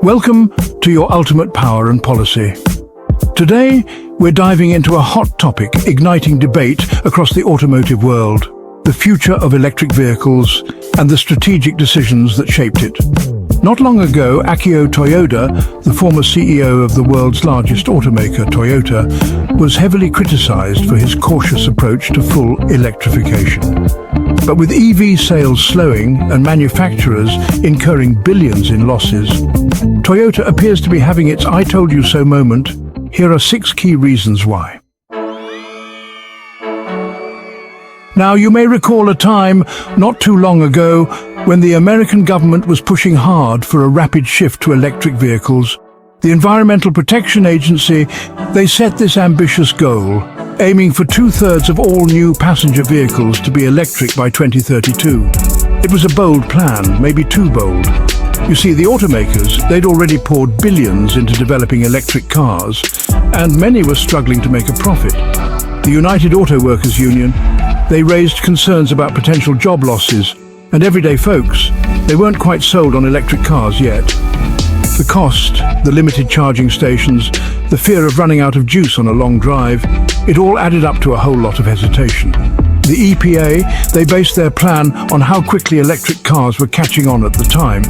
Welcome to your ultimate power and policy. Today, we're diving into a hot topic igniting debate across the automotive world, the future of electric vehicles and the strategic decisions that shaped it. Not long ago, Akio Toyoda, the former CEO of the world's largest automaker, Toyota, was heavily criticized for his cautious approach to full electrification. But with EV sales slowing and manufacturers incurring billions in losses, Toyota appears to be having its "I told you so" moment. Here are 6 key reasons why. Now, you may recall a time not too long ago when the American government was pushing hard for a rapid shift to electric vehicles. The Environmental Protection Agency, they set this ambitious goal, aiming for 2/3 of all new passenger vehicles to be electric by 2032. It was a bold plan, maybe too bold. You see, the automakers, they'd already poured billions into developing electric cars, and many were struggling to make a profit. The United Auto Workers Union, they raised concerns about potential job losses, and everyday folks, they weren't quite sold on electric cars yet. The cost, the limited charging stations, the fear of running out of juice on a long drive, it all added up to a whole lot of hesitation. The EPA, they based their plan on how quickly electric cars were catching on at the time,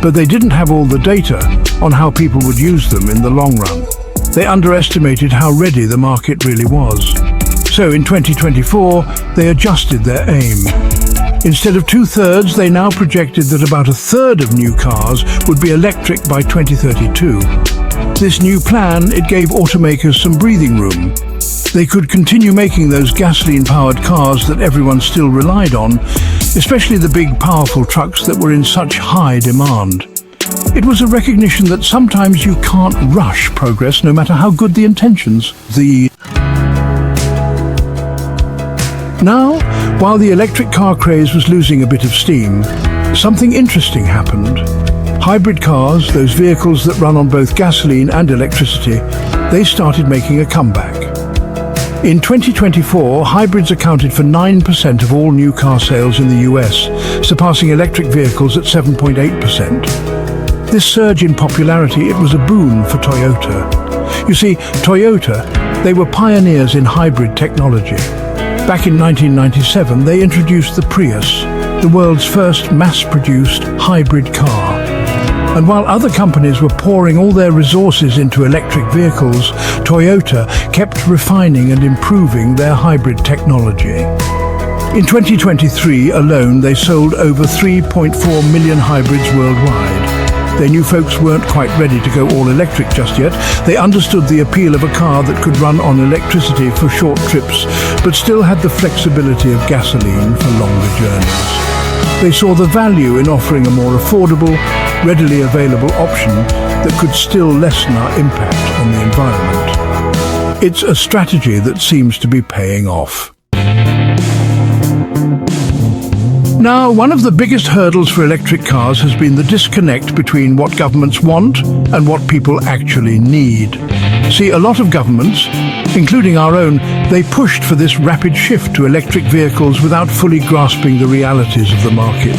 but they didn't have all the data on how people would use them in the long run. They underestimated how ready the market really was. So in 2024, they adjusted their aim. Instead of 2/3, they now projected that about 1/3 of new cars would be electric by 2032. This new plan, it gave automakers some breathing room. They could continue making those gasoline-powered cars that everyone still relied on, especially the big, powerful trucks that were in such high demand. It was a recognition that sometimes you can't rush progress, no matter how good the intentions. Now, while the electric car craze was losing a bit of steam, something interesting happened. Hybrid cars, those vehicles that run on both gasoline and electricity, they started making a comeback. In 2024, hybrids accounted for 9% of all new car sales in the US, surpassing electric vehicles at 7.8%. This surge in popularity, it was a boon for Toyota. You see, Toyota, they were pioneers in hybrid technology. Back in 1997, they introduced the Prius, the world's first mass-produced hybrid car. And while other companies were pouring all their resources into electric vehicles, Toyota kept refining and improving their hybrid technology. In 2023 alone, they sold over 3.4 million hybrids worldwide. They knew folks weren't quite ready to go all electric just yet. They understood the appeal of a car that could run on electricity for short trips, but still had the flexibility of gasoline for longer journeys. They saw the value in offering a more affordable, readily available option that could still lessen our impact on the environment. It's a strategy that seems to be paying off. Now, one of the biggest hurdles for electric cars has been the disconnect between what governments want and what people actually need. See, a lot of governments, including our own, they pushed for this rapid shift to electric vehicles without fully grasping the realities of the market.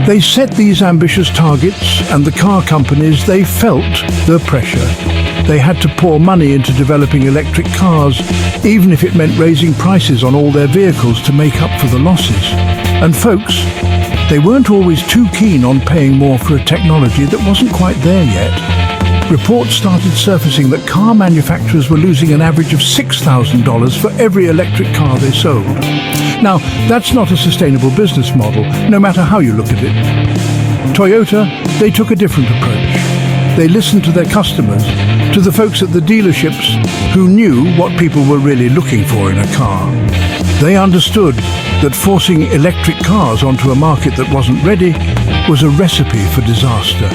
They set these ambitious targets, and the car companies, they felt the pressure. They had to pour money into developing electric cars, even if it meant raising prices on all their vehicles to make up for the losses. And folks, they weren't always too keen on paying more for a technology that wasn't quite there yet. Reports started surfacing that car manufacturers were losing an average of $6,000 for every electric car they sold. Now, that's not a sustainable business model, no matter how you look at it. Toyota, they took a different approach. They listened to their customers, to the folks at the dealerships who knew what people were really looking for in a car. They understood that forcing electric cars onto a market that wasn't ready was a recipe for disaster.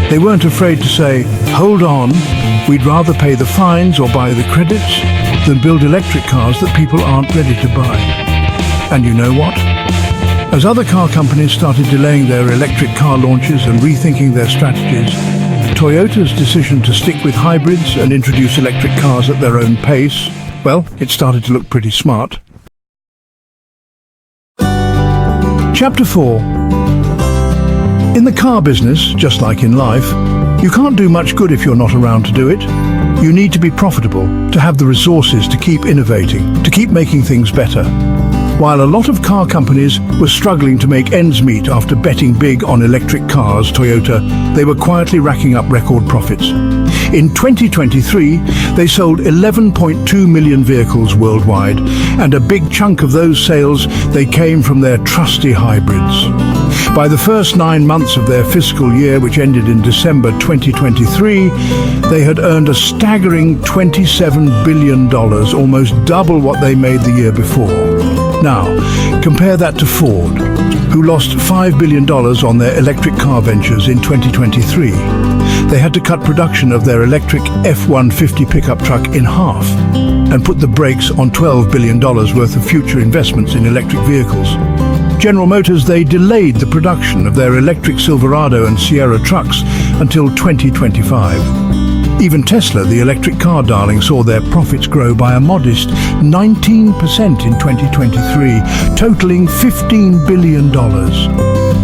They weren't afraid to say, "Hold on, we'd rather pay the fines or buy the credits than build electric cars that people aren't ready to buy." And you know what? As other car companies started delaying their electric car launches and rethinking their strategies, Toyota's decision to stick with hybrids and introduce electric cars at their own pace, well, it started to look pretty smart. Chapter 4. In the car business, just like in life, You can't do much good if you're not around to do it. You need to be profitable, to have the resources to keep innovating, to keep making things better. While a lot of car companies were struggling to make ends meet after betting big on electric cars, Toyota, they were quietly racking up record profits. In 2023, they sold 11.2 million vehicles worldwide, and a big chunk of those sales, they came from their trusty hybrids. By the first 9 months of their fiscal year, which ended in December 2023, they had earned a staggering $27 billion, almost double what they made the year before. Now, compare that to Ford, who lost $5 billion on their electric car ventures in 2023. They had to cut production of their electric F-150 pickup truck in half and put the brakes on $12 billion worth of future investments in electric vehicles. General Motors, they delayed the production of their electric Silverado and Sierra trucks until 2025. Even Tesla, the electric car darling, saw their profits grow by a modest 19% in 2023, totaling $15 billion.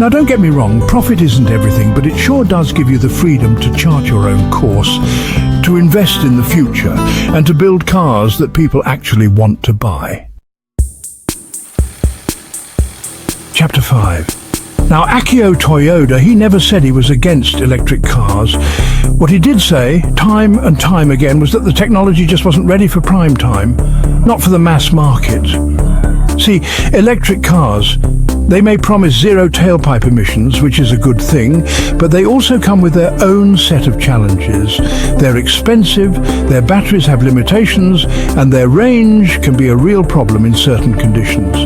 Now, don't get me wrong, profit isn't everything, but it sure does give you the freedom to chart your own course, to invest in the future, and to build cars that people actually want to buy. Chapter 5. Now, Akio Toyoda, he never said he was against electric cars. What he did say, time and time again, was that the technology just wasn't ready for prime time, not for the mass market. See, electric cars, they may promise zero tailpipe emissions, which is a good thing, but they also come with their own set of challenges. They're expensive, their batteries have limitations, and their range can be a real problem in certain conditions.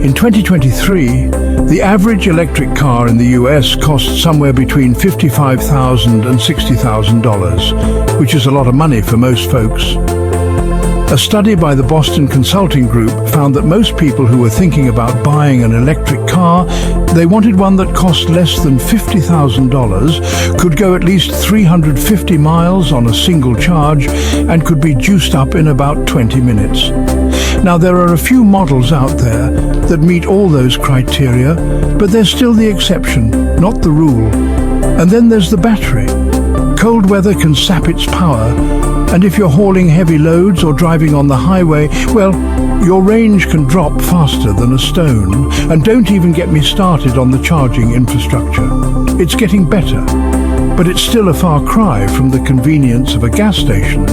In 2023, the average electric car in the US cost somewhere between $55,000 and $60,000, which is a lot of money for most folks. A study by the Boston Consulting Group found that most people who were thinking about buying an electric car, they wanted one that cost less than $50,000, could go at least 350 miles on a single charge, and could be juiced up in about 20 minutes. Now, there are a few models out there that meet all those criteria, but they're still the exception, not the rule. And then there's the battery. Cold weather can sap its power, and if you're hauling heavy loads or driving on the highway, well, your range can drop faster than a stone. And don't even get me started on the charging infrastructure. It's getting better, but it's still a far cry from the convenience of a gas station.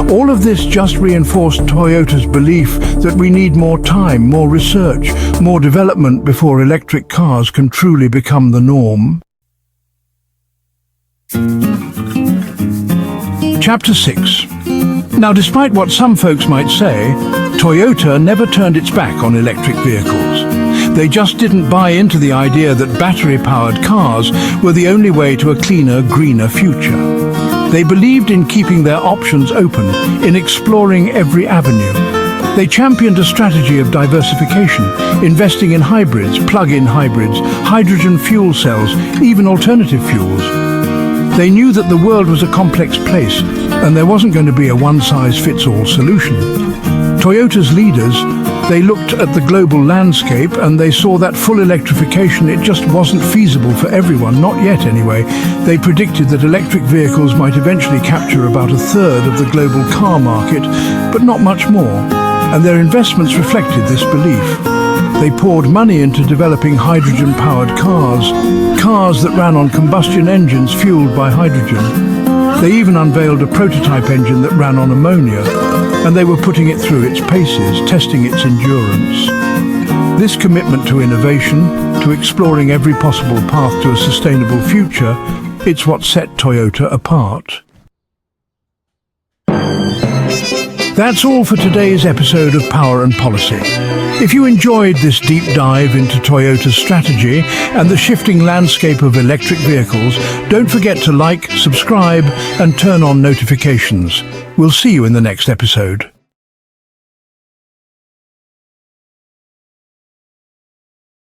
All of this just reinforced Toyota's belief that we need more time, more research, more development before electric cars can truly become the norm. Chapter 6. Now, despite what some folks might say, Toyota never turned its back on electric vehicles. They just didn't buy into the idea that battery-powered cars were the only way to a cleaner, greener future. They believed in keeping their options open, in exploring every avenue. They championed a strategy of diversification, investing in hybrids, plug-in hybrids, hydrogen fuel cells, even alternative fuels. They knew that the world was a complex place, and there wasn't going to be a one-size-fits-all solution. Toyota's leaders, they looked at the global landscape and they saw that full electrification, it just wasn't feasible for everyone, not yet anyway. They predicted that electric vehicles might eventually capture about a third of the global car market, but not much more, and their investments reflected this belief. They poured money into developing hydrogen-powered cars that ran on combustion engines fueled by hydrogen. They even unveiled a prototype engine that ran on ammonia, and they were putting it through its paces, testing its endurance. This commitment to innovation, to exploring every possible path to a sustainable future, it's what set Toyota apart. That's all for today's episode of Power and Policy. If you enjoyed this deep dive into Toyota's strategy and the shifting landscape of electric vehicles, don't forget to like, subscribe, and turn on notifications. We'll see you in the next episode.